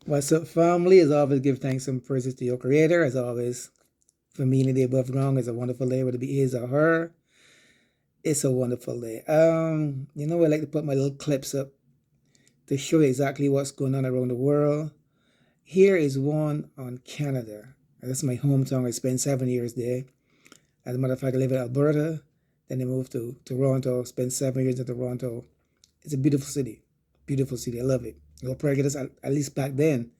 What's up, family? As always, give thanks and praises to your Creator. As always, for me, the day above ground is a wonderful day, whether it be his or her. It's a wonderful day. I like to put my little clips up to show you exactly what's going on around the world. Here is one on Canada. That's my hometown. I spent 7 years there. As a matter of fact, I live in Alberta. Then I moved to Toronto. Spent 7 years in Toronto. It's a beautiful city. Beautiful city. I love it. No prejudice. At least back then,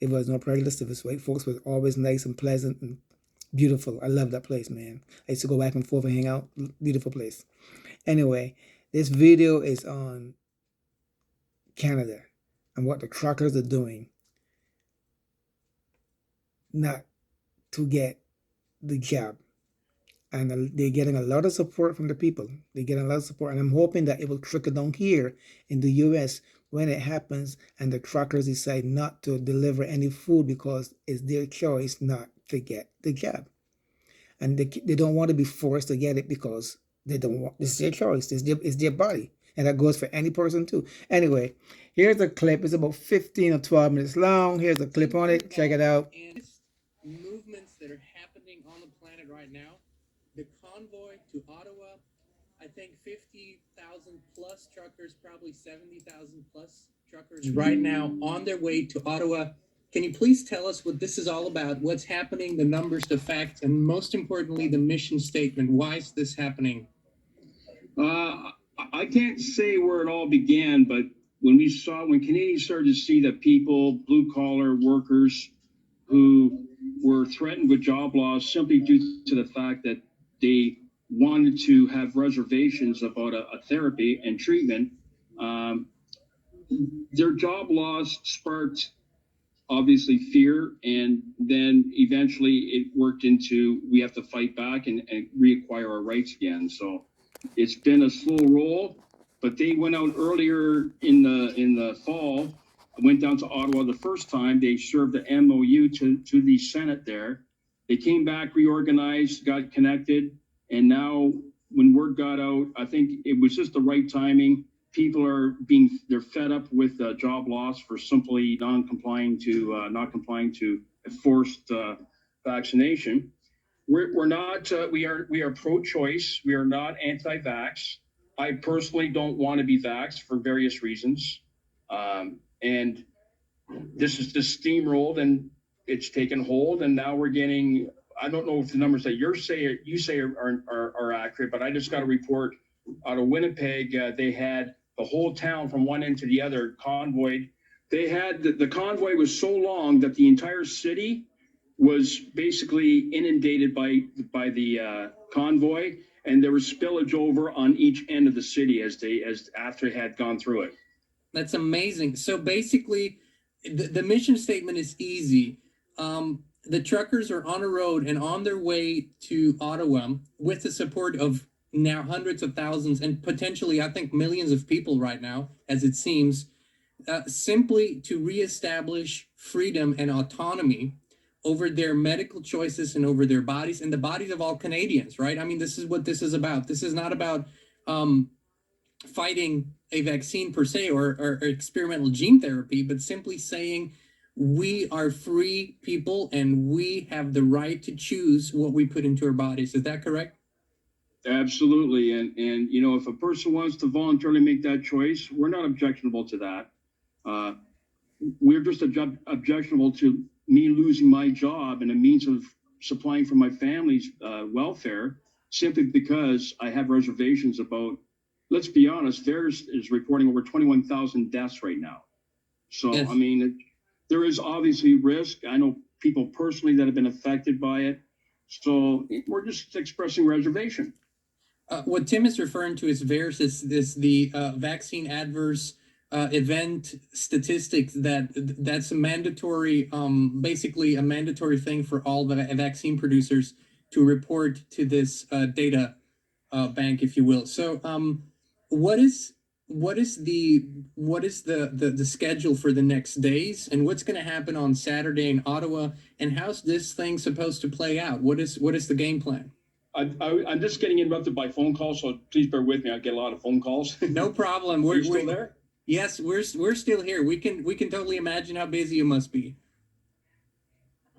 it was no prejudice. It was white folks was always nice and pleasant and beautiful. I love that place, man. I used to go back and forth and hang out. Beautiful place. Anyway, this video is on Canada and what the truckers are doing not to get the job. And they're getting a lot of support from the people. They're getting a lot of support. And I'm hoping that it will trickle down here in the US when it happens and the truckers decide not to deliver any food because it's their choice not to get the job. And they don't want to be forced to get it because they don't want, it's their choice. It's their body. And that goes for any person too. Anyway, here's a clip. It's about 15 or 12 minutes long. Here's a clip on it. Check it out. And movements that are happening on the planet right now. The convoy to Ottawa, I think 50,000 plus truckers, probably 70,000 plus truckers right now on their way to Ottawa. Can you please tell us what this is all about? What's happening, the numbers, the facts, and most importantly, the mission statement. Why is this happening? I can't say where it all began, but when Canadians started to see that people, blue collar workers who were threatened with job loss simply due to the fact that they wanted to have reservations about a therapy and treatment, their job loss sparked obviously fear, and then eventually it worked into we have to fight back and reacquire our rights again. So it's been a slow roll, but they went out earlier in the fall. I went down to Ottawa the first time. They served the MOU to the Senate there. They came back, reorganized, got connected, and now when word got out, I think it was just the right timing. People they're fed up with job loss for simply not complying to a forced vaccination. We're not. We are pro-choice. We are not anti-vax. I personally don't want to be vaxxed for various reasons, and this is just steamrolled and it's taken hold. And now we're getting. I don't know if the numbers that you say are accurate, but I just got a report out of Winnipeg. They had the whole town from one end to the other convoyed. They had the convoy was so long that the entire city was basically inundated by the convoy, and there was spillage over on each end of the city as after they had gone through it. That's amazing. So basically, the mission statement is easy. The truckers are on a road and on their way to Ottawa with the support of now hundreds of thousands and potentially, I think, millions of people right now, as it seems, simply to reestablish freedom and autonomy over their medical choices and over their bodies and the bodies of all Canadians, right? I mean, this is what this is about. This is not about fighting a vaccine per se or experimental gene therapy, but simply saying we are free people and we have the right to choose what we put into our bodies. Is that correct? Absolutely. And if a person wants to voluntarily make that choice, we're not objectionable to that. We're just objectionable to me losing my job and a means of supplying for my family's welfare simply because I have reservations about, let's be honest, theirs is reporting over 21,000 deaths right now. So, yes. I mean, there is obviously risk. I know people personally that have been affected by it. So we're just expressing reservation. What Tim is referring to is VAERS, is the vaccine adverse event statistics that's a mandatory, basically a mandatory thing for all the vaccine producers to report to this data bank, if you will. So what is the schedule for the next days, and what's going to happen on Saturday in Ottawa, and how's this thing supposed to play out? What is the game plan? I'm just getting interrupted by phone calls, so please bear with me. I get a lot of phone calls. No problem. Are you still there? Yes, we're still here. We can totally imagine how busy you must be.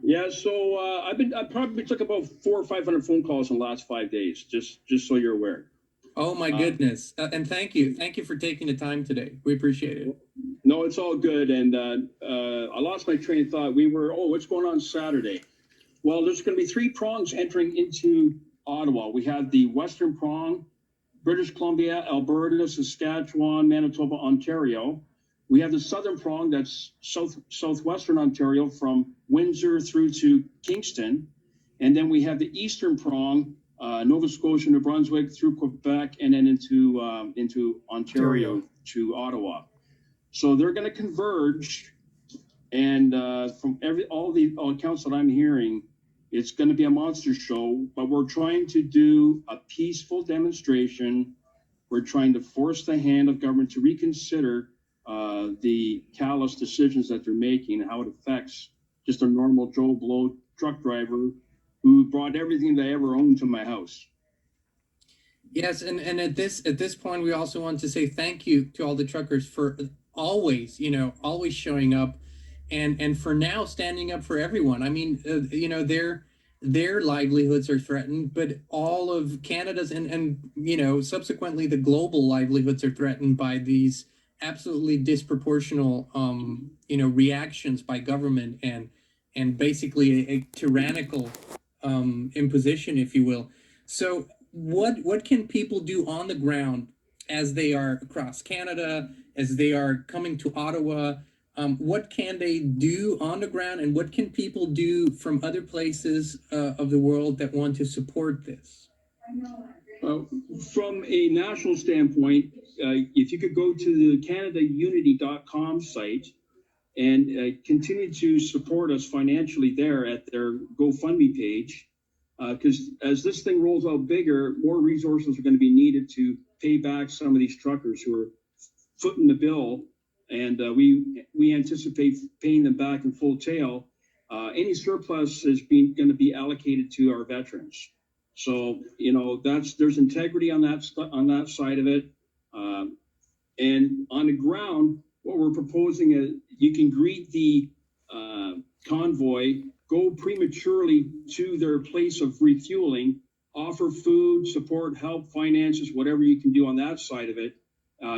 Yeah, so I probably took about 400 or 500 phone calls in the last 5 days, just so you're aware. Oh my goodness. And thank you for taking the time today. We appreciate it. No, it's all good. And I lost my train of thought. What's going on Saturday? Well, there's going to be 3 prongs entering into Ottawa. We have the Western prong, British Columbia, Alberta, Saskatchewan, Manitoba, Ontario. We have the Southern prong, that's southwestern Ontario from Windsor through to Kingston. And then we have the Eastern prong, Nova Scotia, New Brunswick through Quebec, and then into Ontario to Ottawa. So they're going to converge, and from all accounts that I'm hearing, it's going to be a monster show. But we're trying to do a peaceful demonstration. We're trying to force the hand of government to reconsider the callous decisions that they're making and how it affects just a normal Joe Blow truck driver who brought everything they ever owned to my house. Yes, and at this point, we also want to say thank you to all the truckers for always, always showing up, and for now standing up for everyone. I mean, their livelihoods are threatened, but all of Canada's and subsequently the global livelihoods are threatened by these absolutely disproportional reactions by government and basically a tyrannical imposition, if you will. So what can people do on the ground as they are across Canada, as they are coming to Ottawa? What can they do on the ground, and what can people do from other places of the world that want to support this? From a national standpoint, if you could go to the CanadaUnity.com site and continue to support us financially there at their GoFundMe page, because as this thing rolls out bigger, more resources are going to be needed to pay back some of these truckers who are footing the bill, and we anticipate paying them back in full tail. Any surplus is going to be allocated to our veterans. So there's integrity on that side of it, and on the ground, what we're proposing is you can greet the convoy, go prematurely to their place of refueling, offer food, support, help, finances, whatever you can do on that side of it.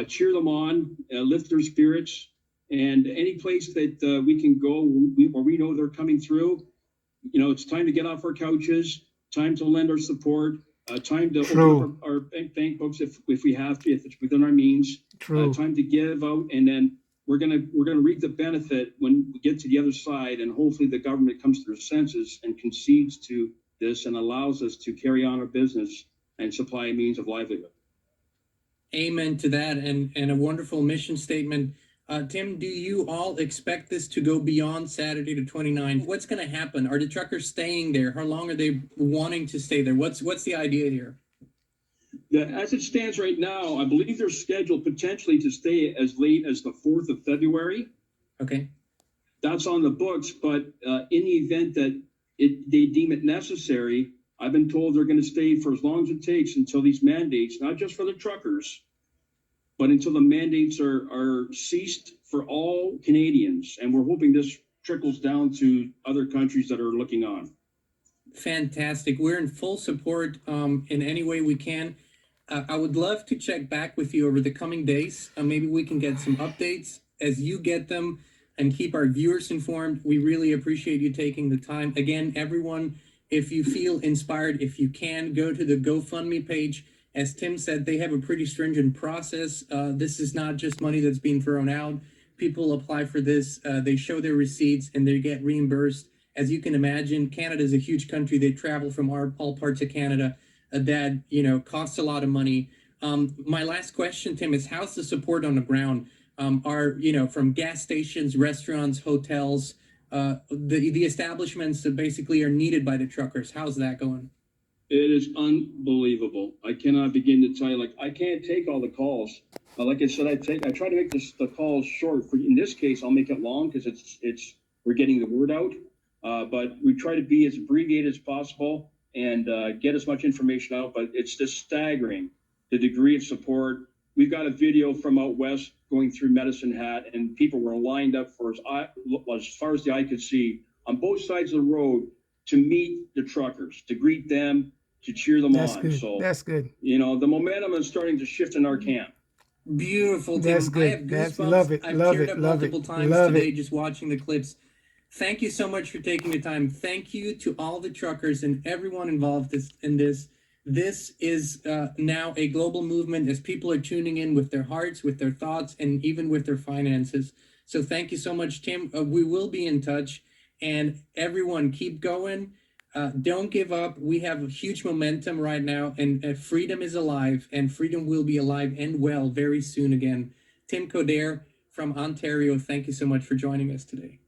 Cheer them on, lift their spirits, and any place that we can go where we know they're coming through. It's time to get off our couches, time to lend our support, time to open up our bank books if we have to, if it's within our means. Time to give out, and then we're gonna reap the benefit when we get to the other side, and hopefully the government comes to their senses and concedes to this and allows us to carry on our business and supply a means of livelihood. Amen to that, and a wonderful mission statement. Tim, do you all expect this to go beyond Saturday the 29th? What's going to happen? Are the truckers staying there? How long are they wanting to stay there? What's the idea here? As it stands right now, I believe they're scheduled potentially to stay as late as the 4th of February. Okay. That's on the books, but in the event that they deem it necessary, I've been told they're going to stay for as long as it takes until these mandates, not just for the truckers, but until the mandates are ceased for all Canadians. And we're hoping this trickles down to other countries that are looking on. Fantastic. We're in full support in any way we can. I would love to check back with you over the coming days. Maybe we can get some updates as you get them and keep our viewers informed. We really appreciate you taking the time. Again, everyone, if you feel inspired, if you can, go to the GoFundMe page. As Tim said, they have a pretty stringent process. This is not just money that's being thrown out. People apply for this, they show their receipts, and they get reimbursed. As you can imagine, Canada is a huge country. They travel from all parts of Canada. That costs a lot of money. My last question, Tim, is how's the support on the ground? Are from gas stations, restaurants, hotels, the establishments that basically are needed by the truckers? How's that going? It is unbelievable. I cannot begin to tell you. I can't take all the calls. Like I said, I try to make the calls short. In this case, I'll make it long because we're getting the word out. But we try to be as abbreviated as possible and get as much information out. But it's just staggering the degree of support we've got a video from out west going through Medicine Hat, and people were lined up for as far as the eye could see on both sides of the road to meet the truckers, to greet them, to cheer them That's on. good. So, That's good. you know, the momentum is starting to shift in our camp. Beautiful, Tim. That's I good. have That's goosebumps. love it. I've Love teared it. up Love it. multiple times Love today it. just watching the clips. Thank you so much for taking the time. Thank you to all the truckers and everyone involved in this. This is now a global movement as people are tuning in with their hearts, with their thoughts, and even with their finances. So thank you so much, Tim. We will be in touch. And everyone, keep going. Don't give up. We have a huge momentum right now, and freedom is alive, and freedom will be alive and well very soon again. Tim Coderre from Ontario, thank you so much for joining us today.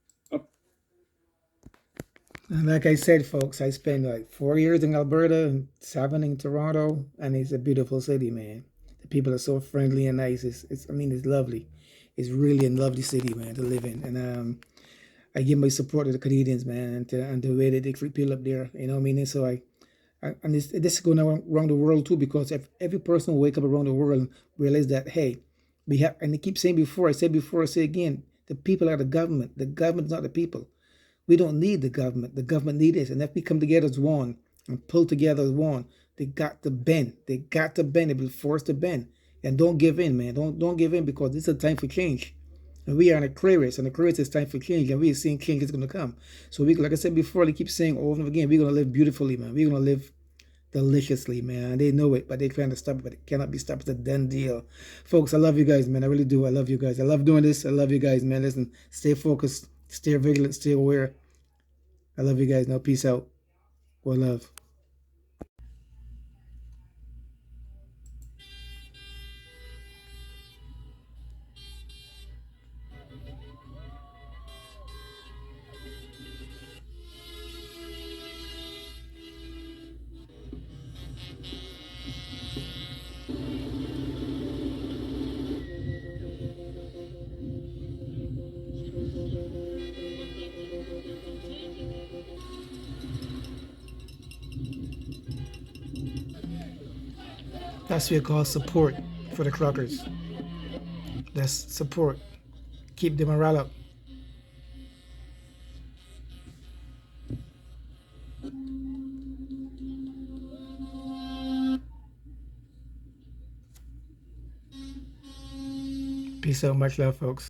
And like I said, folks, I spent like 4 years in Alberta and 7 in Toronto, and it's a beautiful city, man. The people are so friendly and nice. I mean, it's lovely. It's really a lovely city, man, to live in. And I give my support to the Canadians, man, and the way that they treat people up there. You know what I mean? And so and this is going around the world too, because if every person will wake up around the world and realize that, hey, we have, and they keep saying before, I said before, I say again, the people are the government. The government is not the people. We don't need the government. The government needs us. And if we come together as one and pull together as one, they got to bend. They got to bend. They'll be forced to bend. And don't give in, man. Don't give in, because this is a time for change. And we are in a career race, and the career race is time for change, and we are seeing change is going to come. So we, like I said before, they keep saying over and over again, we're going to live beautifully, man. We're going to live deliciously, man. They know it, but they're trying to stop it, but it cannot be stopped. It's a done deal. Folks, I love you guys, man. I really do. I love you guys. I love doing this. I love you guys, man. Listen, stay focused, stay vigilant, stay aware. I love you guys. Now, peace out. One love. That's what we call support for the truckers. That's support. Keep the morale up. Peace out. Much love, folks.